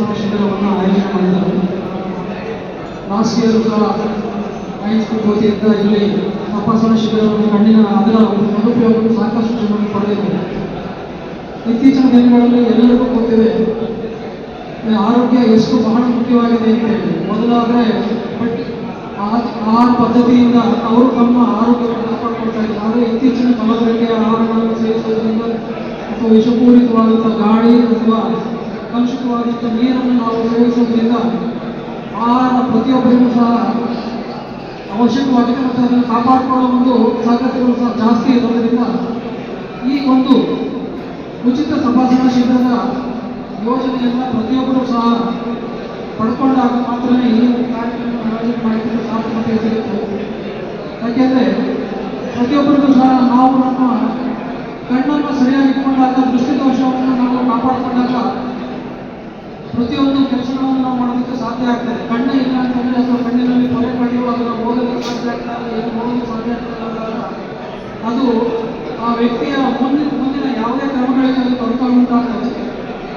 ತಪಾಸಣಾ ಶಿಬಿರವನ್ನು ಆಯೋಜನೆ ಮಾಡಿದ್ದಾರೆ. ಲಾಸ್ಟ್ ಇಯರ್ ಸಹ ಹೈಸ್ಕೂಲ್ ವತಿಯಿಂದ ಇಲ್ಲಿ ತಪಾಸಣಾ ಶಿಬಿರವನ್ನು ಕಣ್ಣಿನ ಅದರ ಸದುಪಯೋಗವನ್ನು ಸಾಕಷ್ಟು ಜನರು ಪಡೆದಿದ್ದಾರೆ. ಇತ್ತೀಚಿನ ದಿನಗಳಲ್ಲಿ ಎಲ್ಲರಿಗೂ ಗೊತ್ತಿದೆ ಆರೋಗ್ಯ ಎಷ್ಟು ಬಹಳ ಮುಖ್ಯವಾಗಿದೆ ಅಂತ ಹೇಳಿ. ಮೊದಲಾದರೆ ಆಹಾರ ಪದ್ಧತಿಯಿಂದ ಅವರು ತಮ್ಮ ಆರೋಗ್ಯವನ್ನು ಕಾಪಾಡಿಕೊಳ್ತಾ ಇದ್ದಾರೆ. ಆದರೆ ಇತ್ತೀಚಿನ ಕಲಬೆರಕೆಯ ಆಹಾರಗಳನ್ನು ಸೇವಿಸುವುದರಿಂದ ಅಥವಾ ವಿಷಪೂರಿತವಾದಂಥ ಗಾಳಿ ಅಥವಾ ಕಲುಷಿತವಾದಂಥ ನೀರನ್ನು ನಾವು ಸೇವಿಸುವುದರಿಂದ ಆಹಾರ ಪ್ರತಿಯೊಬ್ಬರಿಗೂ ಸಹ ಅವಶ್ಯಕವಾಗಿದೆ ಮತ್ತು ಅದನ್ನು ಕಾಪಾಡಿಕೊಳ್ಳೋ ಒಂದು ಸಾಧ್ಯತೆಗಳು ಸಹ ಜಾಸ್ತಿ ಇರೋದರಿಂದ ಈ ಒಂದು ಉಚಿತ ತಪಾಸಣಾ ಶಿಬಿರದ ಯೋಜನೆಯನ್ನು ಪ್ರತಿಯೊಬ್ಬರೂ ಸಹ ಪಡ್ಕೊಂಡಾಗ ಮಾತ್ರನೇ ಈ ಕಾರ್ಯಕ್ರಮ ಆಯೋಜನೆ ಮಾಡಿಕೊಂಡು ಸಾರ್ಥಕತೆ ಸಿಗುತ್ತೆ. ಯಾಕೆಂದರೆ ಪ್ರತಿಯೊಬ್ಬರಿಗೂ ಸಹ ನಾವು ನಮ್ಮ ಕಣ್ಣನ್ನು ಸರಿಯಾಗಿ ಇಟ್ಕೊಂಡಾಗ, ದೃಷ್ಟಿದೋಷವನ್ನು ನಾವು ಕಾಪಾಡಿಕೊಂಡಾಗ ಪ್ರತಿಯೊಂದು ಕೆಲಸಗಳನ್ನು ನಾವು ಮಾಡೋದಕ್ಕೆ ಸಾಧ್ಯ ಆಗ್ತದೆ. ಕಣ್ಣೇ ಇಲ್ಲ ಅಂತಂದರೆ ಅಥವಾ ಕಣ್ಣಿನಲ್ಲಿ ಕೊಲೆ ಪಡೆಯುವ ಅದನ್ನು ಓದೋದಕ್ಕೆ ಸಾಧ್ಯ ಆಗ್ತದೆ, ಏನು ನೋಡೋದಕ್ಕೆ ಸಾಧ್ಯ ಆಗ್ತದೆ. ಅದು ಆ ವ್ಯಕ್ತಿಯ ಮುಂದಿನ ಯಾವುದೇ ಕ್ರಮಗಳಿಗೆ ಅದು ತೊಡಕ ಉಂಟಾಗ್ತದೆ.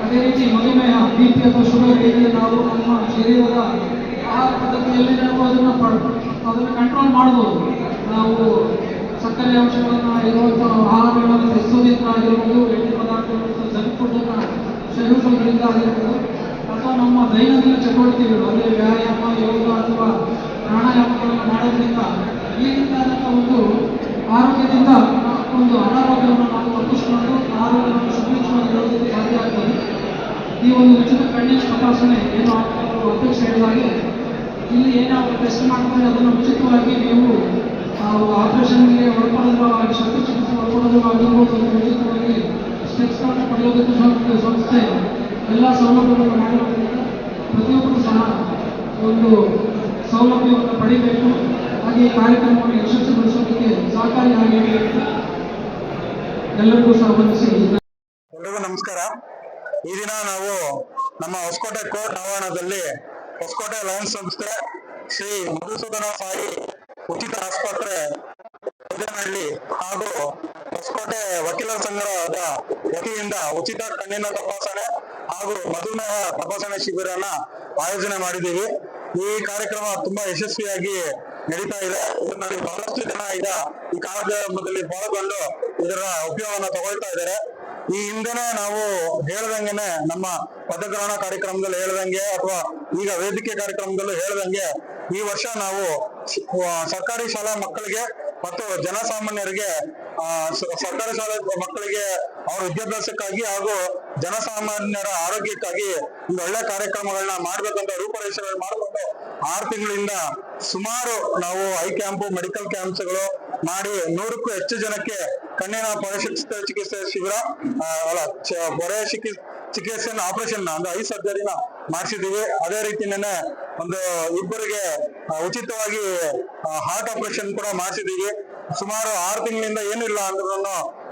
ಅದೇ ರೀತಿ ಮಧುಮೇಹ, BP ಅಥವಾ ಶುಗರ್ ಏನಿದೆ, ನಾವು ನಮ್ಮ ಶರೀರದ ಆಹಾರ ಪದ್ಧತಿಯಲ್ಲಿ ನಾವು ಅದನ್ನು ಕಂಟ್ರೋಲ್ ಮಾಡ್ಬೋದು. ನಾವು ಸಕ್ಕರೆ ಅಂಶಗಳನ್ನು ಇರುವಂಥ ಆಹಾರಗಳನ್ನು ತೆಗೆಸೋದ್ರಿಂದ ಆಗಿರ್ಬೋದು, ಎಣ್ಣೆ ಪದಾರ್ಥಗಳನ್ನು ಜಂಕ್ ಫುಡ್ಡನ್ನು ಸೇವಿಸೋದ್ರಿಂದ ಆಗಿರ್ಬೋದು, ಅಥವಾ ನಮ್ಮ ದೈನಂದಿನ ಚಟುವಟಿಕೆಗಳು ಅಂದರೆ ವ್ಯಾಯಾಮ, ಯೋಗ ಅಥವಾ ಪ್ರಾಣಾಯಾಮಗಳನ್ನು ಮಾಡೋದ್ರಿಂದ ಈ ರೀತಿಯಾದಂಥ ಒಂದು ಆರೋಗ್ಯದಿಂದ ಒಂದು ಅನಾರೋಗ್ಯವನ್ನು ನಾವು ತಪ್ಪಿಸಿಕೊಂಡು ಆರೋಗ್ಯವನ್ನು ಸುಭಿಕ್ಷವಾಗಿರೋದಕ್ಕೆ ಸಾಧ್ಯ ಆಗ್ತದೆ. ಈ ಒಂದು ಉಚಿತ ಕಣ್ಣಿನ ತಪಾಸಣೆ ಏನು ಅಧ್ಯಕ್ಷ ಹೇಳಿದಾಗೆ ಇಲ್ಲಿ ಏನಾದರೂ ಟೆಸ್ಟ್ ಮಾಡ್ತಾರೆ ಅದನ್ನು ಉಚಿತವಾಗಿ ನೀವು ಆಪರೇಷನ್ಗೆ ಒಳಪಡೋದ್ರವಾಗಿ, ಶಸ್ತ್ರಚಿಕಿತ್ಸೆ ಒಳಪಡೋದ್ರಾಗಿರ್ಬೋದು, ಉಚಿತವಾಗಿ ಸ್ಟೆಪ್ಸ್ಗಳನ್ನು ಪಡೆಯೋದಕ್ಕೆ ಸಂಸ್ಥೆ ಎಲ್ಲ ಸೌಲಭ್ಯಗಳನ್ನು ಮಾಡಿರೋದ್ರಿಂದ ಪ್ರತಿಯೊಬ್ಬರು ಸಹ ಒಂದು ಸೌಲಭ್ಯವನ್ನು ಪಡಿಬೇಕು. ಹಾಗೆ ಈ ಕಾರ್ಯಕ್ರಮವನ್ನು ಯಶಸ್ವಿಗೊಳಿಸೋದಕ್ಕೆ ಸಹಕಾರಿಯಾಗಿದೆ. ಎಲ್ಲರಿಗೂ ಸಹ ವಂದಿಸಿ. ಎಲ್ರಿಗೂ ನಮಸ್ಕಾರ. ಈ ದಿನ ನಾವು ನಮ್ಮ ಹೊಸಕೋಟೆ ಕೋರ್ಟ್ ಆವರಣದಲ್ಲಿ ಹೊಸಕೋಟೆ ಲಯನ್ಸ್ ಸಂಸ್ಥೆ, ಶ್ರೀ ಮಧುಸೂದನ ಸಾಯಿ ಉಚಿತ ಆಸ್ಪತ್ರೆ ಉದ್ಯಾನಹಳ್ಳಿ ಹಾಗೂ ಹೊಸಕೋಟೆ ವಕೀಲರ ಸಂಘದ ವತಿಯಿಂದ ಉಚಿತ ಕಣ್ಣಿನ ತಪಾಸಣೆ ಹಾಗೂ ಮಧುಮೇಹ ತಪಾಸಣೆ ಶಿಬಿರನ ಆಯೋಜನೆ ಮಾಡಿದ್ದೀವಿ. ಈ ಕಾರ್ಯಕ್ರಮ ತುಂಬಾ ಯಶಸ್ವಿಯಾಗಿ ನಡೀತಾ ಇದೆ. ಇದರಲ್ಲಿ ಬಹಳಷ್ಟು ಜನ ಈಗ ಈ ಕಾರ್ಯಕ್ರಮದಲ್ಲಿ ಪಾಲ್ಗೊಂಡು ಇದರ ಉಪಯೋಗವನ್ನು ತಗೊಳ್ತಾ ಇದ್ದಾರೆ. ಈ ಹಿಂದೆನೆ ನಾವು ಹೇಳ್ದಂಗೆನೆ ನಮ್ಮ ಪದಗ್ರಹಣ ಕಾರ್ಯಕ್ರಮದಲ್ಲಿ ಹೇಳ್ದಂಗೆ ಅಥವಾ ಈಗ ವೇದಿಕೆ ಕಾರ್ಯಕ್ರಮದಲ್ಲೂ ಹೇಳ್ದಂಗೆ ಈ ವರ್ಷ ನಾವು ಸರ್ಕಾರಿ ಶಾಲಾ ಮಕ್ಕಳಿಗೆ ಮತ್ತು ಜನಸಾಮಾನ್ಯರಿಗೆ ಸರ್ಕಾರಿ ಶಾಲಾ ಮಕ್ಕಳಿಗೆ ಅವರ ವಿದ್ಯಾಭ್ಯಾಸಕ್ಕಾಗಿ ಹಾಗೂ ಜನಸಾಮಾನ್ಯರ ಆರೋಗ್ಯಕ್ಕಾಗಿ ಒಂದು ಒಳ್ಳೆ ಕಾರ್ಯಕ್ರಮಗಳನ್ನ ಮಾಡ್ಬೇಕಂತ ರೂಪರೇಷೆಗಳು ಮಾಡಿಕೊಂಡು 6 ತಿಂಗಳಿಂದ ಸುಮಾರು ನಾವು ಐ ಕ್ಯಾಂಪು, ಮೆಡಿಕಲ್ ಕ್ಯಾಂಪ್ಸ್ಗಳು ಮಾಡಿ 100ಕ್ಕೂ ಹೆಚ್ಚು ಜನಕ್ಕೆ ಕಣ್ಣಿನ ಚಿಕಿತ್ಸೆ ಶಿಬಿರ ಪೊರೆ ಚಿಕಿತ್ಸೆ ಆಪರೇಷನ್ ಅಂದ್ರೆ ಐ ಸರ್ಜರಿನ ಮಾಡಿಸಿದೀವಿ. ಅದೇ ರೀತಿನೇ ಒಂದು ಇಬ್ಬರಿಗೆ ಉಚಿತವಾಗಿ ಹಾರ್ಟ್ ಆಪರೇಷನ್ ಕೂಡ ಮಾಡಿಸಿದೀವಿ. ಸುಮಾರು 6 ತಿಂಗಳಿಂದ ಏನಿಲ್ಲ ಅಂದ್ರೂ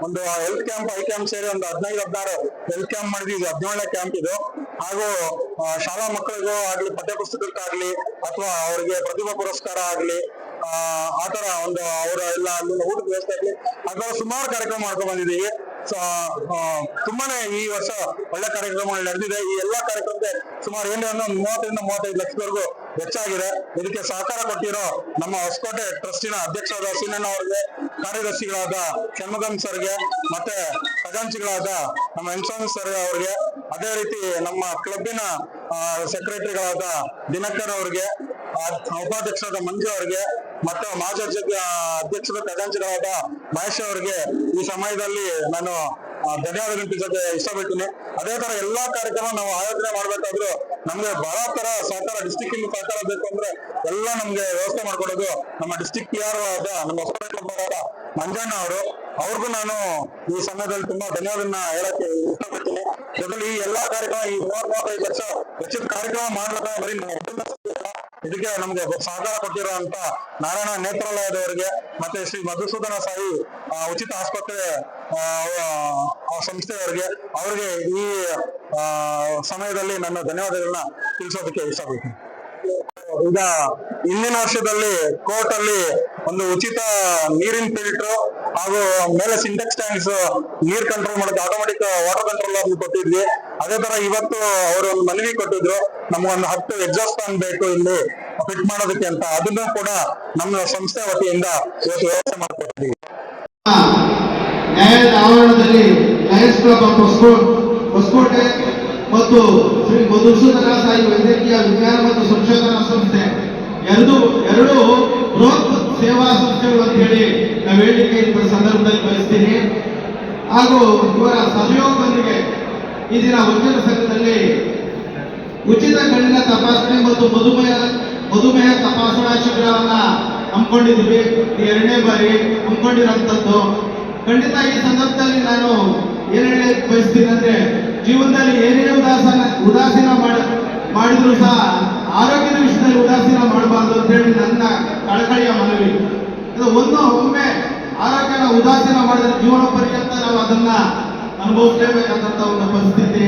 ಒಂದು ಹೆಲ್ತ್ ಕ್ಯಾಂಪ್, ಐ ಕ್ಯಾಂಪ್ ಸೇರಿ ಒಂದು 15-16 ಹೆಲ್ತ್ ಕ್ಯಾಂಪ್ ಮಾಡಿದೀವಿ. 17ನೇ ಕ್ಯಾಂಪ್ ಇದು. ಹಾಗೂ ಶಾಲಾ ಮಕ್ಕಳಿಗೂ ಆಗ್ಲಿ, ಪಠ್ಯಪುಸ್ತಕಕ್ಕಾಗ್ಲಿ ಅಥವಾ ಅವರಿಗೆ ಪ್ರತಿಭಾ ಪುರಸ್ಕಾರ ಆಗ್ಲಿ, ಆತರ ಒಂದು ಅವರ ಎಲ್ಲ ಅಲ್ಲಿನ ಊಟದ ವ್ಯವಸ್ಥೆ ಆಗ್ಲಿ, ಅದರ ಸುಮಾರು ಕಾರ್ಯಕ್ರಮ ಮಾಡ್ಕೊಂಡು ಬಂದಿದ್ದೀವಿ. ತುಂಬಾನೇ ಈ ವರ್ಷ ಒಳ್ಳೆ ಕಾರ್ಯಕ್ರಮಗಳು ನಡೆದಿದೆ. ಈ ಎಲ್ಲಾ ಕಾರ್ಯಕ್ರಮಕ್ಕೆ ಸುಮಾರು 30-35 ಲಕ್ಷದವರೆಗೂ ವೆಚ್ಚ ಆಗಿದೆ. ಇದಕ್ಕೆ ಸಹಕಾರ ಕೊಟ್ಟಿರೋ ನಮ್ಮ ಹೊಸಕೋಟೆ ಟ್ರಸ್ಟಿನ ಅಧ್ಯಕ್ಷರಾದ ಸೀನಣ್ಣ ಅವರಿಗೆ, ಕಾರ್ಯದರ್ಶಿಗಳಾದ ಷಣ್ಮುಗಂ ಸರ್ಗೆ, ಮತ್ತೆ ಖಜಾಂಚಿಗಳಾದ ನಮ್ಮ ಎನ್ಸ್ವಾಮಿ ಸರ್ ಅವರಿಗೆ, ಅದೇ ರೀತಿ ನಮ್ಮ ಕ್ಲಬ್ಬಿನ ಸೆಕ್ರೆಟರಿಗಳಾದ ದಿನಕರ್ ಅವರಿಗೆ, ಉಪಾಧ್ಯಕ್ಷರಾದ ಮಂಜು ಅವರಿಗೆ, ಮತ್ತು ಮಾಜಿ ಅಧ್ಯಕ್ಷರ ಖಜಾಂಚಿಗಳಾದ ಮಹೇಶ್ ಅವರಿಗೆ ಈ ಸಮಯದಲ್ಲಿ ನಾನು ಧನ್ಯವಾದಗಳು ತಿಳಿಸೋಕೆ ಇಷ್ಟಪಡ್ತೀನಿ. ಅದೇ ತರ ಎಲ್ಲಾ ಕಾರ್ಯಕ್ರಮ ನಾವು ಆಯೋಜನೆ ಮಾಡ್ಬೇಕಾದ್ರೂ ನಮ್ಗೆ ಬಹಳ ತರ ಸಹಕಾರ, ಡಿಸ್ಟಿಕ್ ಇಂದ ಸಹಕಾರ ಬೇಕು ಅಂದ್ರೆ ಎಲ್ಲ ನಮ್ಗೆ ವ್ಯವಸ್ಥೆ ಮಾಡ್ಕೊಡೋದು ನಮ್ಮ ಡಿಸ್ಟಿಕ್ PR ಆದ ನಮ್ಮ ಹೊಸಕೋಟೆ ಮಂಜಣ್ಣ ಅವರು. ಅವ್ರಿಗೂ ನಾನು ಈ ಸಮಯದಲ್ಲಿ ತುಂಬಾ ಧನ್ಯವಾದನ್ನ ಹೇಳಕ್ಕೆ ಇಷ್ಟಪಡ್ತೀನಿ. ಜೊತೆಲಿ ಈ ಎಲ್ಲಾ ಕಾರ್ಯಕ್ರಮ, ಈ 35 ಲಕ್ಷ ವೆಚ್ಚದ ಕಾರ್ಯಕ್ರಮ ಮಾಡ್ಲಿಕ್ಕೆ ಬರೀ ಇದಕ್ಕೆ ನಮ್ಗೆ ಸಹಕಾರ ಕೊಟ್ಟಿರುವಂತ ನಾರಾಯಣ ನೇತ್ರಾಲಯದವರಿಗೆ ಮತ್ತೆ ಶ್ರೀ ಮಧುಸೂದನ ಸಾಯಿ ಉಚಿತ ಆಸ್ಪತ್ರೆ ಸಂಸ್ಥೆಯವರಿಗೆ, ಅವರಿಗೆ ಈ ಸಮಯದಲ್ಲಿ ನನ್ನ ಧನ್ಯವಾದಗಳನ್ನ ತಿಳಿಸೋದಕ್ಕೆ ಇಷ್ಟಪಡ್ತೀನಿ. ಈಗ ಹಿಂದಿನ ವರ್ಷದಲ್ಲಿ ಕೋರ್ಟ್ ಅಲ್ಲಿ ಒಂದು ಉಚಿತ ನೀರಿನ ಫಿಲ್ಟರ್ ಹಾಗೂ ಮೇಲೆ ಸಿಂಟೆಕ್ಸ್ ಟ್ಯಾಂಕ್ಸ್ ನೀರ್ ಕಂಟ್ರೋಲ್ ಮಾಡೋದು ಆಟೋಮೆಟಿಕ್ ವಾಟರ್ ಕಂಟ್ರೋಲ್ ಕೊಟ್ಟಿದ್ವಿ. ಅದೇ ತರ ಇವತ್ತು ಅವರು ಒಂದು ಮನವಿ ಕೊಟ್ಟಿದ್ರು, ನಮ್ಗೊಂದು 10 ಎಕ್ಸಾಸ್ಟ್ ಫ್ಯಾನ್ ಬೇಕು ಇಲ್ಲಿ ಫಿಟ್ ಮಾಡೋದಕ್ಕೆ ಅಂತ. ಅದನ್ನು ಕೂಡ ನಮ್ಮ ಸಂಸ್ಥೆ ವತಿಯಿಂದ ಇವತ್ತು ವ್ಯವಸ್ಥೆ ಮಾಡ್ಕೊಡ್ತೀವಿ. ನ್ಯಾಯಾಲಯದ ಆವರಣದಲ್ಲಿ ಲಯನ್ಸ್ ಕ್ಲಬ್ ಆಫ್ ಹೊಸಕೋಟೆ ಮತ್ತು ಶ್ರೀ ಮಧುಸೂದನ ಸಾಯಿ ವೈದ್ಯಕೀಯ ವಿಜ್ಞಾನ ಮತ್ತು ಸಂಶೋಧನಾ ಸಂಸ್ಥೆ ಎರಡು ಬೃಹತ್ ಸೇವಾ ಸಂಸ್ಥೆಗಳು ಅಂತ ಹೇಳಿ ನಾವು ಹೇಳಿಕೆ ಈ ಸಂದರ್ಭದಲ್ಲಿ ಬಯಸ್ತೀನಿ. ಹಾಗೂ ಇವರ ಸಹಯೋಗದೊಂದಿಗೆ ಈ ದಿನ ವಕೀಲ ಸಂಘದಲ್ಲಿ ಉಚಿತ ಕಣ್ಣಿನ ತಪಾಸಣೆ ಮತ್ತು ಮಧುಮೇಹ ತಪಾಸಣಾ ಶಿಬಿರವನ್ನ ಹಮ್ಮಿಕೊಂಡಿದ್ದೀವಿ. ಎರಡನೇ ಬಾರಿ ಹಮ್ಮಿಕೊಂಡಿರುವಂತದ್ದು. ಖಂಡಿತ ಈ ಸಂದರ್ಭದಲ್ಲಿ ನಾನು ಏನ್ ಹೇಳಕ್ ಬಯಸ್ತೀನಿ ಅಂದ್ರೆ, ಜೀವನದಲ್ಲಿ ಏನೇ ಉದಾಸೀನ ಮಾಡಿದ್ರು ಸಹ ಆರೋಗ್ಯದ ವಿಷಯದಲ್ಲಿ ಉದಾಸೀನ ಮಾಡಬಾರ್ದು ಅಂತ ಹೇಳಿ ನನ್ನ ಕಳಕಳಿಯ ಮನವಿ. ಒಮ್ಮೆ ಆರೋಗ್ಯನ ಉದಾಸೀನ ಮಾಡಿದ್ರೆ ಜೀವನ ಪರ್ಯಂತ ನಾವು ಅದನ್ನ ಅನುಭವಿಸಲೇಬೇಕಂತ ಒಂದು ಪರಿಸ್ಥಿತಿ.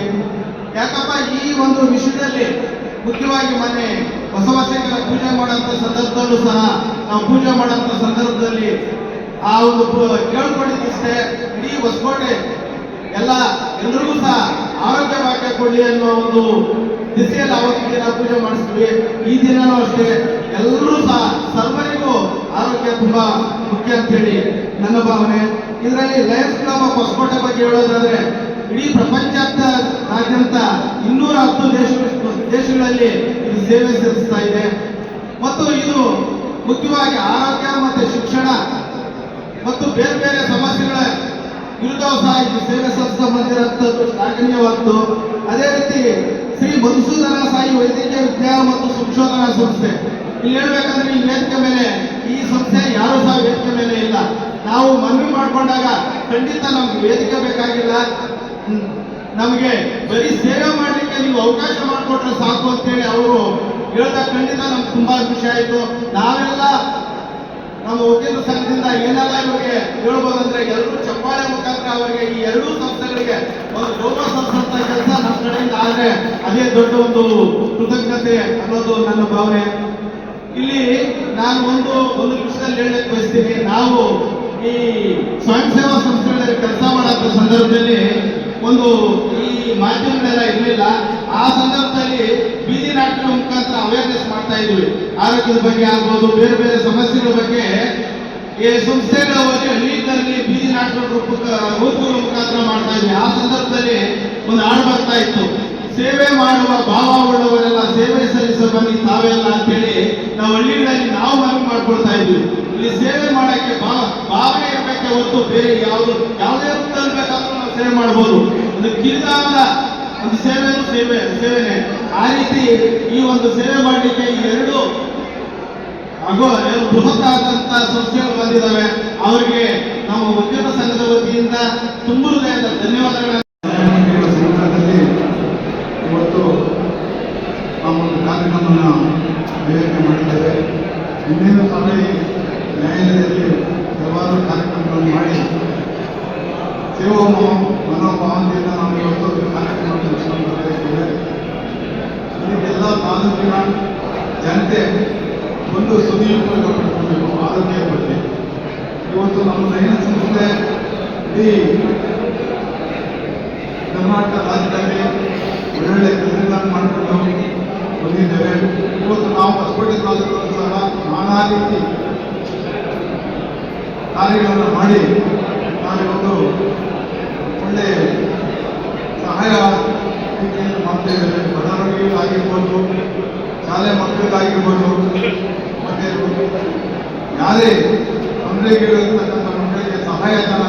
ಯಾಕಪ್ಪ, ಈ ಒಂದು ವಿಷಯದಲ್ಲಿ ಮುಖ್ಯವಾಗಿ ಮೊನ್ನೆ ಬಸವಶಂಕರ ಪೂಜೆ ಮಾಡುವಂತ ಸಂದರ್ಭದಲ್ಲೂ ಸಹ ನಾವು ಪೂಜೆ ಮಾಡುವಂತ ಸಂದರ್ಭದಲ್ಲಿ ಆ ಒಂದು ಕೇಳ್ಕೊಂಡಿದ್ದಷ್ಟೇ, ಇಡೀ ಹೊಸಕೋಟೆ ಎಲ್ರಿಗೂ ಸಹ ಆರೋಗ್ಯ ಭಾಗ್ಯ ಕೊಡ್ಲಿ ಅನ್ನೋ ಒಂದು ದಿಸೆಯಲ್ಲಿ ಅವತ್ತಿನ ದಿನ ಪೂಜೆ ಮಾಡಿಸ್ತೀವಿ. ಈ ದಿನನೂ ಅಷ್ಟೇ ಎಲ್ಲರೂ ಸಹ ಸರ್ವರಿಗೂ ಆರೋಗ್ಯ ತುಂಬಾ ಮುಖ್ಯ ಅಂತ ಹೇಳಿ ನನ್ನ ಭಾವನೆ. ಇದರಲ್ಲಿ ಲಯನ್ಸ್ ಕ್ಲಬ್ ಆಫ್ ಹೊಸಕೋಟೆ ಬಗ್ಗೆ ಹೇಳೋದಾದ್ರೆ, ಇಡೀ ಪ್ರಪಂಚಾದ್ಯಂತ 210 ದೇಶಗಳಲ್ಲಿ ಇದು ಸೇವೆ ಸಲ್ಲಿಸ್ತಾ ಇದೆ. ಮತ್ತು ಇದು ಮುಖ್ಯವಾಗಿ ಆರೋಗ್ಯ ಮತ್ತು ಶಿಕ್ಷಣ ಮತ್ತು ಬೇರೆ ಬೇರೆ ಸಮಸ್ಯೆಗಳ ವಿರುದ್ಧ ಸಹ ಇದು ಸೇವೆ ಸಲ್ಲಿಸ್ತಾ ಬಂದಿರುವಂತದ್ದು ಶ್ಲಾಘನೀಯವಾದ್ದು. ಅದೇ ರೀತಿ ಶ್ರೀ ಮಧುಸೂದನ ಸಾಯಿ ವೈದ್ಯಕೀಯ ವಿಜ್ಞಾನ ಮತ್ತು ಸಂಶೋಧನಾ ಸಂಸ್ಥೆ, ಇಲ್ಲಿ ಹೇಳ್ಬೇಕಂದ್ರೆ ಈ ವೇದಿಕೆ ಮೇಲೆ ಈ ಸಂಸ್ಥೆ ಯಾರು ಸಹ ವೇದಿಕೆ ಮೇಲೆ ಇಲ್ಲ. ನಾವು ಮನವಿ ಮಾಡಿಕೊಂಡಾಗ ಖಂಡಿತ ನಮ್ಗೆ ವೇದಿಕೆ ಬೇಕಾಗಿಲ್ಲ, ನಮಗೆ ಬರೀ ಸೇವೆ ಮಾಡಲಿಕ್ಕೆ ನೀವು ಅವಕಾಶ ಮಾಡಿಕೊಟ್ರೆ ಸಾಕು ಅಂತೇಳಿ ಅವರು ಹೇಳಿದಾಗ ಖಂಡಿತ ನಮ್ಗೆ ತುಂಬಾ ಖುಷಿ ಆಯಿತು. ನಾವೆಲ್ಲ ನಮ್ಮ ವಕೀಲರ ಸಂಘದಿಂದ ಏನೆಲ್ಲ ಇವರಿಗೆ ಹೇಳ್ಬೋದಂದ್ರೆ, ಎಲ್ಲರೂ ಚಪ್ಪಾಳೆ ಮುಖಾಂತರ ಅವರಿಗೆ ಈ ಎರಡೂ ಸಂಸ್ಥೆಗಳಿಗೆ ಒಂದು ಗೌರವ ಸಲ್ಲಿಸುವಂತ ಕೆಲಸ ನಮ್ಮ ಕಡೆಯಿಂದ ಆದ್ರೆ ಅದೇ ದೊಡ್ಡ ಒಂದು ಕೃತಜ್ಞತೆ ಅನ್ನೋದು ನನ್ನ ಭಾವನೆ. ಇಲ್ಲಿ ನಾನು ಒಂದು ವಿಷಯದಲ್ಲಿ ಹೇಳಕ್ಕೆ ಬಯಸ್ತೀನಿ. ನಾವು ಈ ಸ್ವಯಂ ಸೇವಾ ಸಂಸ್ಥೆಗಳಲ್ಲಿ ಕೆಲಸ ಮಾಡೋ ಸಂದರ್ಭದಲ್ಲಿ ಈ ಮಾಧ್ಯಮಗಳೆಲ್ಲ ಇರಲಿಲ್ಲ. ಆ ಸಂದರ್ಭದಲ್ಲಿ ಬೀದಿ ನಾಟಕದ ಮುಖಾಂತರ ಅವೇರ್ನೆಸ್ ಮಾಡ್ತಾ ಇದ್ವಿ. ಆರೋಗ್ಯದ ಬಗ್ಗೆ ಆಗ್ಬೋದು, ಬೇರೆ ಬೇರೆ ಸಮಸ್ಯೆಗಳ ಬಗ್ಗೆ ಈ ಸಂಸ್ಥೆಗಳ ಹಳ್ಳಿಗಳಲ್ಲಿ ಬೀದಿ ನಾಟಕ ರೂಪಗಳ ಮುಖಾಂತರ ಮಾಡ್ತಾ ಇದ್ವಿ. ಆ ಸಂದರ್ಭದಲ್ಲಿ ಒಂದು ಹಾಡು ಬರ್ತಾ ಇತ್ತು, ಸೇವೆ ಮಾಡುವ ಭಾವ ಉಳ್ಳವರೆಲ್ಲ ಸೇವೆ ಸಲ್ಲಿಸ ಬನ್ನಿ ತಾವೆಲ್ಲ ಅಂತೇಳಿ ನಾವು ಹಳ್ಳಿಗಳಲ್ಲಿ ನಾವು ಮನವಿ ಮಾಡ್ಕೊಳ್ತಾ ಇದ್ವಿ. ಇಲ್ಲಿ ಸೇವೆ ಮಾಡಕ್ಕೆ ಭಾವನೆ ಇರಬೇಕೆ ಹೊರತು ಬೇರೆ ಯಾವುದೇ ರೂಪದಲ್ಲಿ ಬೇಕಾದ್ರೂ ನಾವು ಸೇವೆ ಮಾಡ್ಬೋದು. ಒಂದು ಕಿರಿದಾದ ಒಂದು ಸೇವೆನೇ. ಆ ರೀತಿ ಈ ಒಂದು ಸೇವೆ ಮಾಡಲಿಕ್ಕೆ ಈ ಎರಡು ಬೃಹತ್ ಆದಂತಹ ಸಂಸ್ಥೆಗಳು ಬಂದಿದ್ದಾವೆ. ಅವರಿಗೆ ನಮ್ಮ ವಕೀಲರ ಸಂಘದ ವತಿಯಿಂದ ತುಂಬ ಹೃದಯದ ಧನ್ಯವಾದಗಳನ್ನು. ಇವತ್ತು ನಾವು ಒಂದು ಕಾರ್ಯಕ್ರಮವನ್ನು ಆಯೋಜನೆ ಮಾಡಿದ್ದೇವೆ. ಇನ್ನೇನು ಸಹ ನ್ಯಾಯಾಲಯದಲ್ಲಿ ಹಲವಾರು ಕಾರ್ಯಕ್ರಮಗಳನ್ನು ಮಾಡಿ ಸೇವಾ ಮನೋಭಾವನೆಯಿಂದ ನಾವು ಇವತ್ತು ಕಾರ್ಯಕ್ರಮವನ್ನು ನಡೆಸಿಕೊಂಡಿದ್ದೇವೆ. ಇದಕ್ಕೆಲ್ಲ ತಾಲೂಕಿನ ಜನತೆ ಒಂದು ಸದುಪಯೋಗ ಪಡ್ಕೊಳ್ಬೇಕು ಆರೋಗ್ಯ ಬಗ್ಗೆ. ಇವತ್ತು ನಮ್ಮ ಲಯನ ಸಂಸ್ಥೆ ಇಡೀ ಕರ್ನಾಟಕ ರಾಜ್ಯದಲ್ಲಿ ಒಳ್ಳೊಳ್ಳೆ ಕೆಲಸಗಳನ್ನು ಮಾಡಿಕೊಂಡು ಬಂದಿದ್ದೇವೆ. ಇವತ್ತು ನಾವು ಹೊಸಕೋಟೆ ತಾಲೂಕಲ್ಲೂ ಸಹ ನಾನಾ ರೀತಿ ಕಾರ್ಯಗಳನ್ನು ಮಾಡಿ ನಾವಿವತ್ತು ಒಳ್ಳೆ ಸಹಾಯ ರೀತಿಯಲ್ಲಿ ಮಾಡ್ತಾ ಇದ್ದೇವೆ. ಬಡವರಿಗಾಗಿರ್ಬೋದು, ಶಾಲೆ ಮಕ್ಕಳಿಗಾಗಿರ್ಬೋದು, ಮತ್ತೆ ಯಾರೇ ತೊಂದರೆಗಳಿರ್ತಕ್ಕಂಥ ಮಕ್ಕಳಿಗೆ ಸಹಾಯಧನ